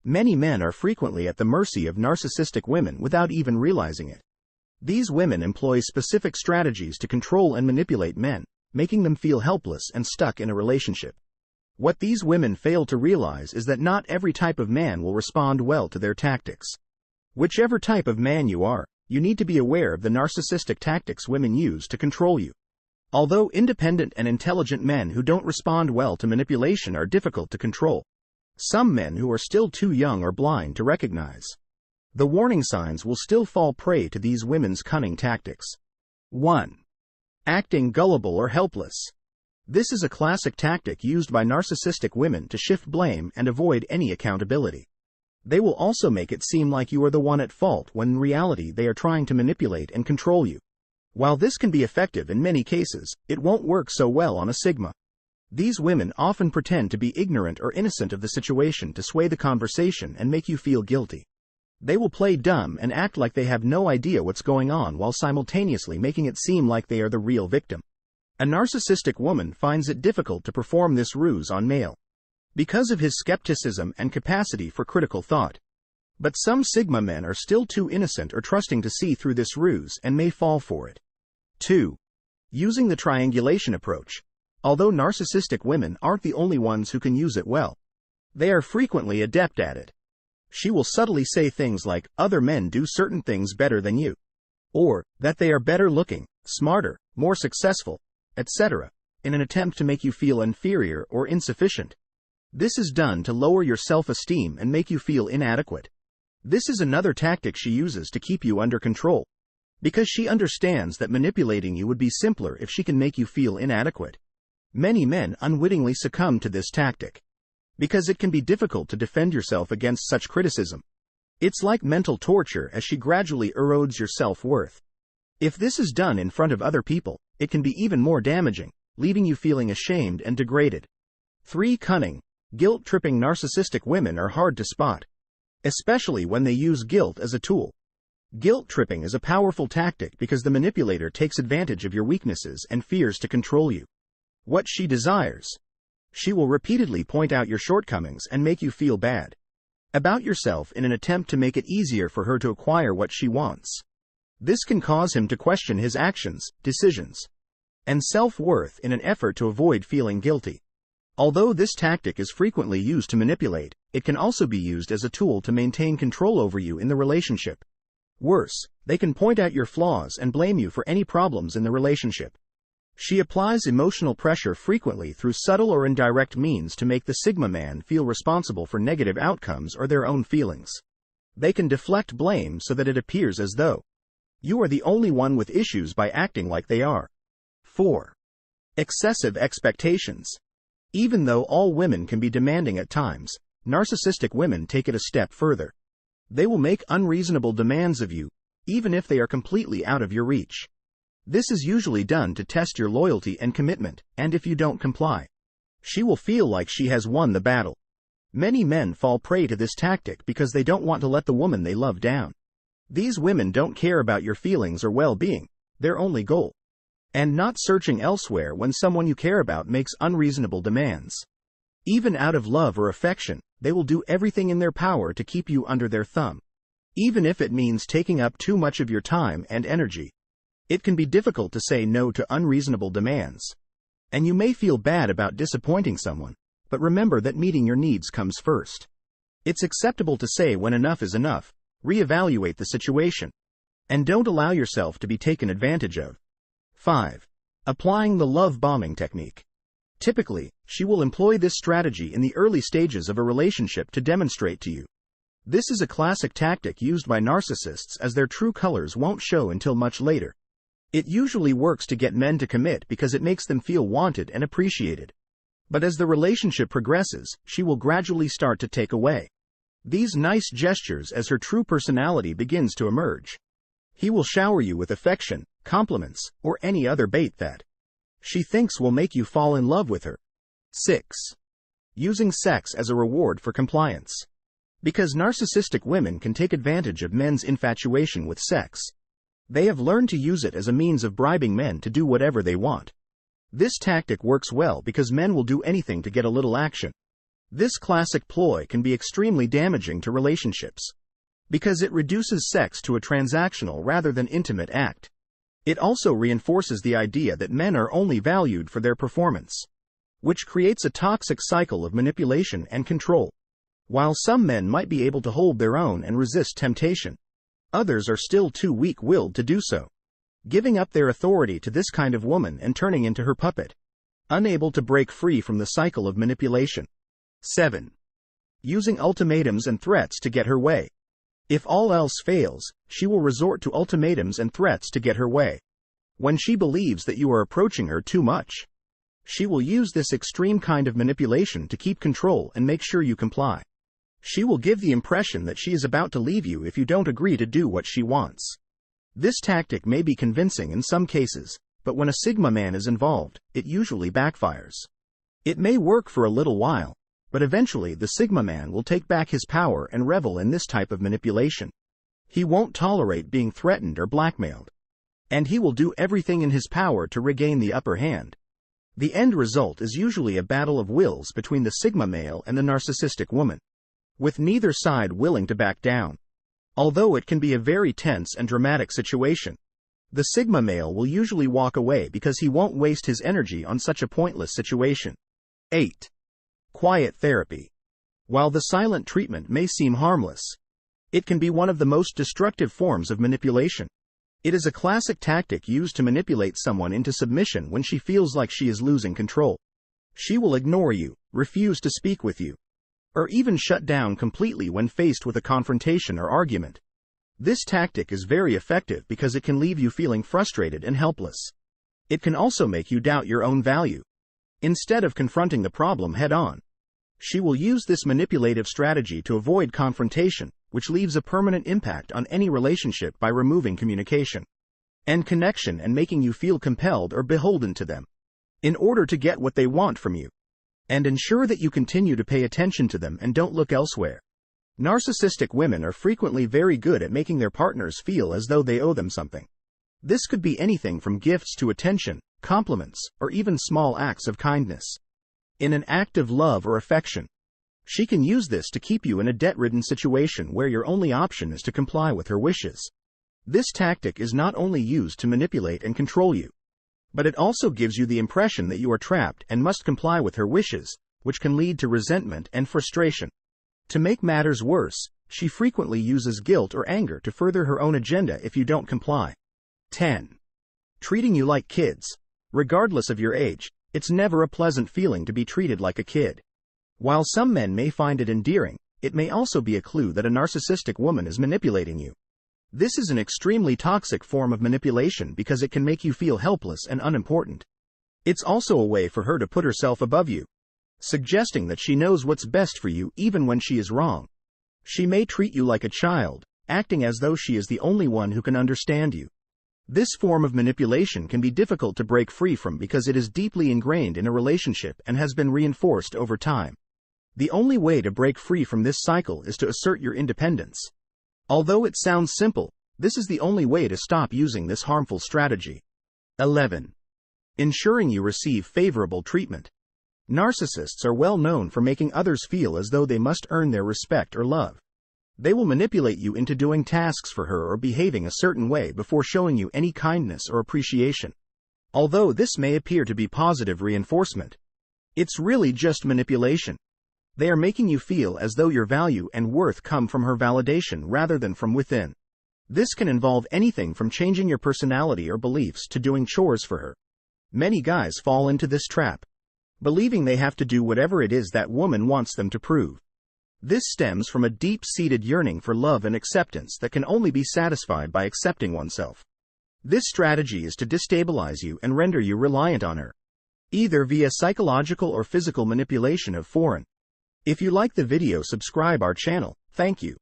Many men are frequently at the mercy of narcissistic women without even realizing it. These women employ specific strategies to control and manipulate men, making them feel helpless and stuck in a relationship. What these women fail to realize is that not every type of man will respond well to their tactics. Whichever type of man you are, you need to be aware of the narcissistic tactics women use to control you. Although independent and intelligent men who don't respond well to manipulation are difficult to control, some men who are still too young or blind to recognize the warning signs will still fall prey to these women's cunning tactics. 1. Acting gullible or helpless. This is a classic tactic used by narcissistic women to shift blame and avoid any accountability. They will also make it seem like you are the one at fault when in reality they are trying to manipulate and control you. While this can be effective in many cases, it won't work so well on a Sigma. These women often pretend to be ignorant or innocent of the situation to sway the conversation and make you feel guilty. They will play dumb and act like they have no idea what's going on while simultaneously making it seem like they are the real victim. A narcissistic woman finds it difficult to perform this ruse on male because of his skepticism and capacity for critical thought. But some Sigma men are still too innocent or trusting to see through this ruse and may fall for it. 2. Using the triangulation approach. Although narcissistic women aren't the only ones who can use it well, they are frequently adept at it. She will subtly say things like, other men do certain things better than you, or that they are better looking, smarter, more successful, etc., in an attempt to make you feel inferior or insufficient. This is done to lower your self-esteem and make you feel inadequate. This is another tactic she uses to keep you under control, because she understands that manipulating you would be simpler if she can make you feel inadequate. Many men unwittingly succumb to this tactic, because it can be difficult to defend yourself against such criticism. It's like mental torture as she gradually erodes your self-worth. If this is done in front of other people, it can be even more damaging, leaving you feeling ashamed and degraded. 3. Cunning. Guilt-tripping narcissistic women are hard to spot, especially when they use guilt as a tool. Guilt-tripping is a powerful tactic because the manipulator takes advantage of your weaknesses and fears to control you. What she desires. She will repeatedly point out your shortcomings and make you feel bad about yourself in an attempt to make it easier for her to acquire what she wants. This can cause him to question his actions, decisions, and self-worth in an effort to avoid feeling guilty. Although this tactic is frequently used to manipulate, it can also be used as a tool to maintain control over you in the relationship. Worse, they can point out your flaws and blame you for any problems in the relationship. She applies emotional pressure frequently through subtle or indirect means to make the Sigma man feel responsible for negative outcomes or their own feelings. They can deflect blame so that it appears as though you are the only one with issues by acting like they are. 4. Excessive expectations. Even though all women can be demanding at times, narcissistic women take it a step further. They will make unreasonable demands of you, even if they are completely out of your reach. This is usually done to test your loyalty and commitment, and if you don't comply, she will feel like she has won the battle. Many men fall prey to this tactic because they don't want to let the woman they love down. These women don't care about your feelings or well-being, their only goal, and not searching elsewhere when someone you care about makes unreasonable demands. Even out of love or affection, they will do everything in their power to keep you under their thumb, even if it means taking up too much of your time and energy. It can be difficult to say no to unreasonable demands, and you may feel bad about disappointing someone, but remember that meeting your needs comes first. It's acceptable to say when enough is enough, reevaluate the situation, and don't allow yourself to be taken advantage of. 5. Applying the love bombing technique. Typically, she will employ this strategy in the early stages of a relationship to demonstrate to you. This is a classic tactic used by narcissists as their true colors won't show until much later. It usually works to get men to commit because it makes them feel wanted and appreciated. But as the relationship progresses, she will gradually start to take away these nice gestures as her true personality begins to emerge. He will shower you with affection, compliments, or any other bait that she thinks will make you fall in love with her. 6. Using sex as a reward for compliance. Because narcissistic women can take advantage of men's infatuation with sex, they have learned to use it as a means of bribing men to do whatever they want. This tactic works well because men will do anything to get a little action. This classic ploy can be extremely damaging to relationships, because it reduces sex to a transactional rather than intimate act. It also reinforces the idea that men are only valued for their performance, which creates a toxic cycle of manipulation and control. While some men might be able to hold their own and resist temptation, others are still too weak-willed to do so, giving up their authority to this kind of woman and turning into her puppet, unable to break free from the cycle of manipulation. 7. Using ultimatums and threats to get her way. If all else fails, she will resort to ultimatums and threats to get her way. When she believes that you are approaching her too much, she will use this extreme kind of manipulation to keep control and make sure you comply. She will give the impression that she is about to leave you if you don't agree to do what she wants. This tactic may be convincing in some cases, but when a Sigma man is involved, it usually backfires. It may work for a little while, but eventually the Sigma man will take back his power and revel in this type of manipulation. He won't tolerate being threatened or blackmailed, and he will do everything in his power to regain the upper hand. The end result is usually a battle of wills between the Sigma male and the narcissistic woman, with neither side willing to back down. Although it can be a very tense and dramatic situation, the Sigma male will usually walk away because he won't waste his energy on such a pointless situation. 8. Quiet therapy. While the silent treatment may seem harmless, it can be one of the most destructive forms of manipulation. It is a classic tactic used to manipulate someone into submission when she feels like she is losing control. She will ignore you, refuse to speak with you, or even shut down completely when faced with a confrontation or argument. This tactic is very effective because it can leave you feeling frustrated and helpless. It can also make you doubt your own value. Instead of confronting the problem head-on, she will use this manipulative strategy to avoid confrontation, which leaves a permanent impact on any relationship by removing communication and connection and making you feel compelled or beholden to them in order to get what they want from you, and ensure that you continue to pay attention to them and don't look elsewhere. Narcissistic women are frequently very good at making their partners feel as though they owe them something. This could be anything from gifts to attention, compliments, or even small acts of kindness. In an act of love or affection, she can use this to keep you in a debt-ridden situation where your only option is to comply with her wishes. This tactic is not only used to manipulate and control you, but it also gives you the impression that you are trapped and must comply with her wishes, which can lead to resentment and frustration. To make matters worse, she frequently uses guilt or anger to further her own agenda if you don't comply. 10. Treating you like kids. Regardless of your age, it's never a pleasant feeling to be treated like a kid. While some men may find it endearing, it may also be a clue that a narcissistic woman is manipulating you. This is an extremely toxic form of manipulation because it can make you feel helpless and unimportant. It's also a way for her to put herself above you, suggesting that she knows what's best for you even when she is wrong. She may treat you like a child, acting as though she is the only one who can understand you. This form of manipulation can be difficult to break free from because it is deeply ingrained in a relationship and has been reinforced over time. The only way to break free from this cycle is to assert your independence. Although it sounds simple, this is the only way to stop using this harmful strategy. 11. Ensuring you receive favorable treatment. Narcissists are well known for making others feel as though they must earn their respect or love. They will manipulate you into doing tasks for her or behaving a certain way before showing you any kindness or appreciation. Although this may appear to be positive reinforcement, it's really just manipulation. They are making you feel as though your value and worth come from her validation rather than from within. This can involve anything from changing your personality or beliefs to doing chores for her. Many guys fall into this trap, believing they have to do whatever it is that woman wants them to prove. This stems from a deep-seated yearning for love and acceptance that can only be satisfied by accepting oneself. This strategy is to destabilize you and render you reliant on her, either via psychological or physical manipulation of foreign. If you like the video, subscribe our channel. Thank you.